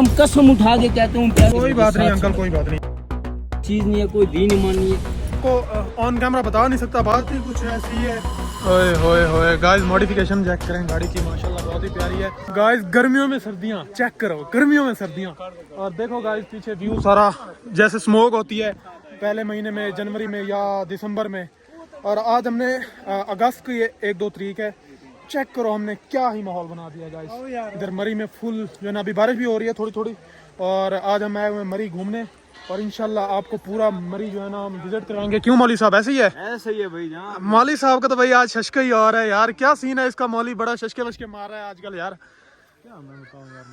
हम कसम उठा के कहते हूँ प्यारे। कोई बात नहीं अंकल, कोई बात नहीं, चीज नहीं है, कोई दीन ईमान नहीं है। को ऑन कैमरा बता नहीं सकता, बात ही कुछ ऐसी है। ओए होए होए गाइस, मॉडिफिकेशन चेक करें गाड़ी की, माशाल्लाह बहुत ही प्यारी है। गाइस गर्मियों में सर्दियाँ चेक करो, गर्मियों में सर्दियाँ। और देखो गाइस पीछे व्यू सारा जैसे स्मोक होती है पहले महीने में, जनवरी में या दिसंबर में। और आज हमने अगस्त की 1-2 तारीख है, चेक करो हमने क्या ही माहौल बना दिया गाइस। इधर मरी में फुल जो है ना, अभी बारिश भी हो रही है थोड़ी थोड़ी। और आज हम आए हुए मरी घूमने और इंशाल्लाह आपको पूरा मरी जो है ना हम विजिट कराएंगे। क्यों मौली साहब, ऐसे ही है? ऐसे ही है भाई जान। मौली साहब का तो भाई आज शशका ही और है यार, क्या सीन है इसका। मौली बड़ा शशके वशके मार रहा है आजकल यार, क्या मैं बताऊं यार।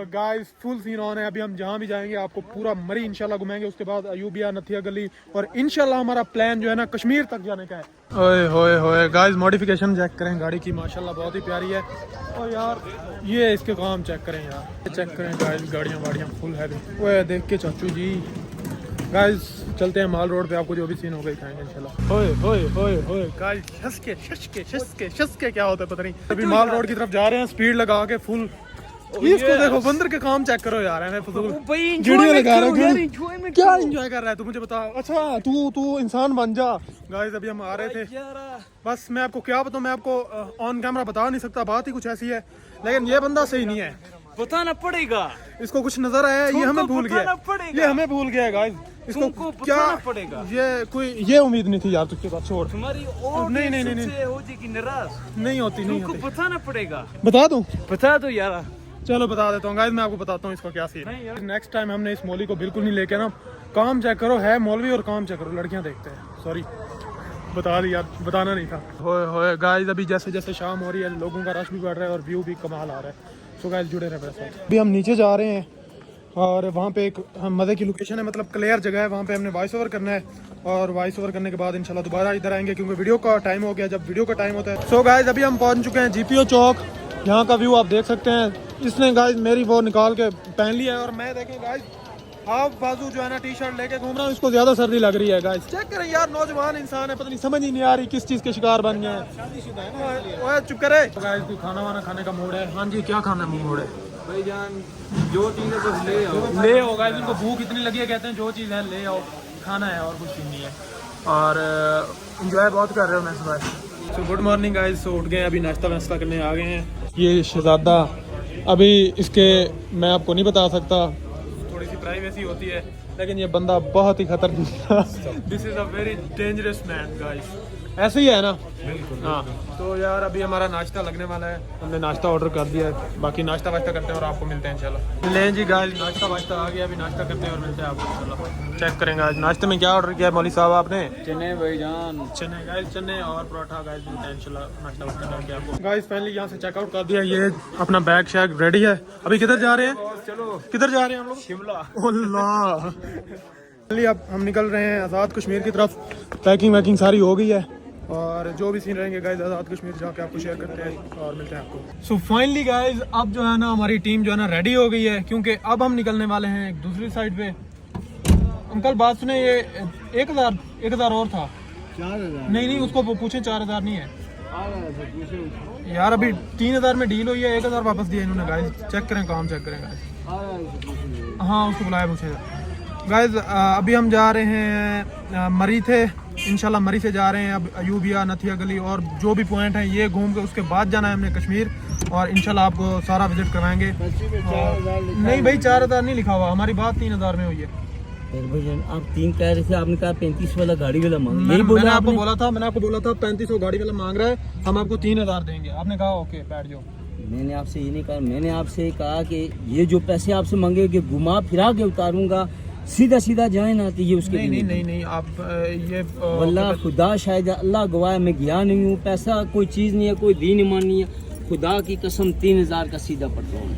गाइस फुल सीन ऑन है। अभी हम जहाँ भी जाएंगे आपको पूरा मरी इंशाल्लाह घुमाएंगे, उसके बाद अयूबिया, नथिया गली और इंशाल्लाह हमारा प्लान जो है ना कश्मीर तक जाने का है। ओए होए होए गाइस, मॉडिफिकेशन चेक करें गाड़ी की, माशाल्लाह बहुत ही प्यारी है। और यार ये इसके काम चेक करें यार, चेक करें गाइस, गाड़ियाँ फुल है। ओए देख के चाचू जी। गाइस चलते हैं माल रोड पे, आपको जो भी सीन होगा दिखाएंगे इंशाल्लाह। होए होए होए होए गाइस, शस्के क्या होता है पता नहीं। अभी माल रोड की तरफ जा रहे हैं स्पीड लगा के फुल। इसको देखो, बंदर के काम चेक करो यार, है फजूल वीडियो लगा रहा है। क्या एंजॉय कर रहा है तू, मुझे बता। अच्छा तू इंसान बन जा। गाइस अभी हम आ रहे थे, बस मैं आपको क्या बताऊं, मैं आपको ऑन कैमरा बता नहीं सकता, बात ही कुछ ऐसी है। लेकिन ये बंदा सही नहीं है, बताना पड़ेगा। इसको कुछ नजर आया, ये हमें भूल गया, ये हमें भूल गया गाइस। इसको क्या पड़ेगा, ये उम्मीद नहीं थी यार तुझके पास। छोड़, तुम्हारी नहीं हो जाएगी नाराज, नहीं होती, नहीं तुमको होती। बताना पड़ेगा। बता दूं? बता दो यार। चलो बता देता हूँ गाइस, मैं आपको बताता हूँ इसका क्या सीन है। नेक्स्ट टाइम हमने इस मौली को बिल्कुल नहीं लेके ना, काम चेक करो, है मौलवी और काम चेक करो, लड़कियां देखते हैं। सॉरी बता दी यार, बताना नहीं था। होए गाइस, अभी जैसे जैसे शाम हो रही है लोगों का रश भी बढ़ रहा है और व्यू भी कमाल आ रहा है। सो गाइस जुड़े रहे मेरे साथ। अभी हम नीचे जा रहे हैं और वहाँ पे एक मज़े की लोकेशन है, मतलब क्लियर जगह है, वहाँ पे हमने वॉइस ओवर करना है। और वॉइस ओवर करने के बाद इंशाल्लाह दोबारा इधर आएंगे, क्योंकि वीडियो का टाइम हो गया, जब वीडियो का टाइम होता है। सो गाइस अभी हम पहुँच चुके हैं GPO चौक। यहाँ का व्यू आप देख सकते हैं। इसने गाइस मेरी वो निकाल के पहन लिया है और मैं देखें गाइस हाफ बाजू जो है ना टी-शर्ट लेके घूम रहा हूँ, इसको ज्यादा सर्दी लग रही है गाइस। चेक करें यार, नौजवान इंसान है, पता नहीं समझ ही नहीं आ रही किस चीज के शिकार बन गए हैं। चुप करे गाइस, कोई खाना वाना खाने का मूड है? हाँ जी, क्या खाना मूड है भाई जान? जो चीज़ है बस ले आओ गाइस। इनको भूख इतनी लगी है, कहते हैं जो चीज़ है ले आओ, खाना है और कुछ नहीं है। और इंजॉय बहुत कर रहे हो मैं सुबह। So good morning guys. So उठ गए, अभी नाश्ता वाश्ता करने आ गए हैं। ये शहजादा, अभी इसके मैं आपको नहीं बता सकता, थोड़ी सी प्राइवेसी होती है, लेकिन ये बंदा बहुत ही खतरनाक। This is a very dangerous man guys, ऐसे ही है ना? बिल्कुल हाँ। तो यार अभी हमारा नाश्ता लगने वाला है, हमने नाश्ता ऑर्डर कर दिया है, बाकी नाश्ता वाश्ता करते हैं और आपको मिलते हैं इंशाल्लाह। लें जी गाइस, नाश्ता वाश्ता आ गया, अभी नाश्ता करते हैं और मिलते हैं आपको इंशाल्लाह। चेक करेंगे आज नाश्ते में क्या ऑर्डर किया है मौली साहब आपने। चने भाई जान, चने गाइस, चने और परोठा गाइस, मिलते हैं इंशाल्लाह नाश्ता वाश्ता करके आपको। गाइस फाइनली यहाँ से चेकआउट कर दिया, ये अपना बैग शैग रेडी है। अभी किधर जा रहे हैं? चलो किधर जा रहे हैं हम लोग? शिमला। अल्लाह, अब हम निकल रहे हैं आज़ाद कश्मीर की तरफ। पैकिंग वैकिंग सारी हो गई है और जो भी सीन रहेंगे गाइस आज़ाद कश्मीर जाके आपको शेयर करते हैं और मिलते हैं आपको। सो फाइनली गाइस, अब जो है ना हमारी टीम जो है ना रेडी हो गई है, क्योंकि अब हम निकलने वाले हैं एक दूसरी साइड पे। अंकल बात सुने, ये 1000 और था। 4000 नहीं उसको पूछे, 4000 नहीं है यार, अभी 3000 में डील हुई है, 1000 वापस दिया इन्होंने गाइस। चेक करें, काम चेक करें गाइस। हाँ उसको बुलाया पूछेगा गाइस। अभी हम जा रहे हैं मरी थे, इंशाल्लाह मरी से जा रहे हैं अब अयूबिया, नथिया गली और जो भी पॉइंट है ये घूम के उसके बाद जाना है हमने कश्मीर, और इंशाल्लाह आपको सारा विजिट करवाएंगे। नहीं भाई 4000 नहीं लिखा हुआ, हमारी बात 3000 में हुई है। आप 3 कह रहे थे, आपने कहा 35 वाला गाड़ी वाला मांग। मैंने आपको बोला था 3500 गाड़ी वाला मांग रहा है, हम आपको 3000 देंगे। आपने कहा ओके बैठ जाओ। मैंने आपसे ये नहीं कहा, मैंने आपसे कहा कि ये जो पैसे आपसे मांगे कि घुमा फिरा के उतारूंगा, सीधा जाए ना, तो ये उसके नहीं आप ये वल्लाह खुदा शायद अल्लाह गवाह, मैं गया नहीं हूँ। पैसा कोई चीज़ नहीं है, कोई दीन ईमान नहीं है, खुदा की कसम 3000 का सीधा पड़ता हूँ।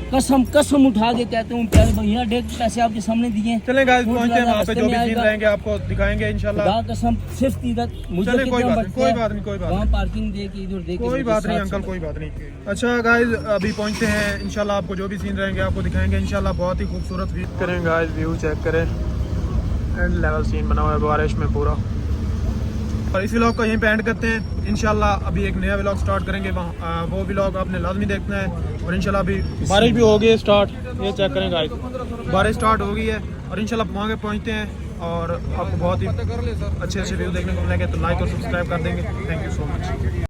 कसम उठा के कहते हूँ प्यारे भैया, डेढ़ पैसे आपके सामने दिए। चले गाइस, पहुंचते हैं वहाँ पे, जो भी सीन रहेंगे आपको दिखाएंगे इंशाल्लाह। खुदा कसम सिर्फ इधर मुझे कोई बात नहीं वहाँ पार्किंग दे के इधर दे के, कोई बात नहीं अंकल, कोई बात नहीं। अच्छा गाइस अभी पहुंचते हैं इंशाल्लाह, आपको जो भी सीन रहेंगे आपको दिखाएंगे इंशाल्लाह। बहुत ही खूबसूरत व्यू करें गाइस, व्यू चेक करें, एंड लेवल सीन बना हुआ है बारिश में पूरा। और इस व्लॉग को यहीं पे एंड करते हैं। इंशाल्लाह अभी एक नया व्लॉग स्टार्ट करेंगे, वहाँ वो व्लॉग आपने लाजमी देखना है। और इंशाल्लाह अभी बारिश भी हो गई है स्टार्ट, ये चेक करें गाइस, बारिश स्टार्ट हो गई है। और इंशाल्लाह वहाँ के पहुँचते हैं और आपको बहुत ही अच्छे अच्छे व्यू देखने को मिलेंगे। तो लाइक और सब्सक्राइब कर देंगे। Thank you so much.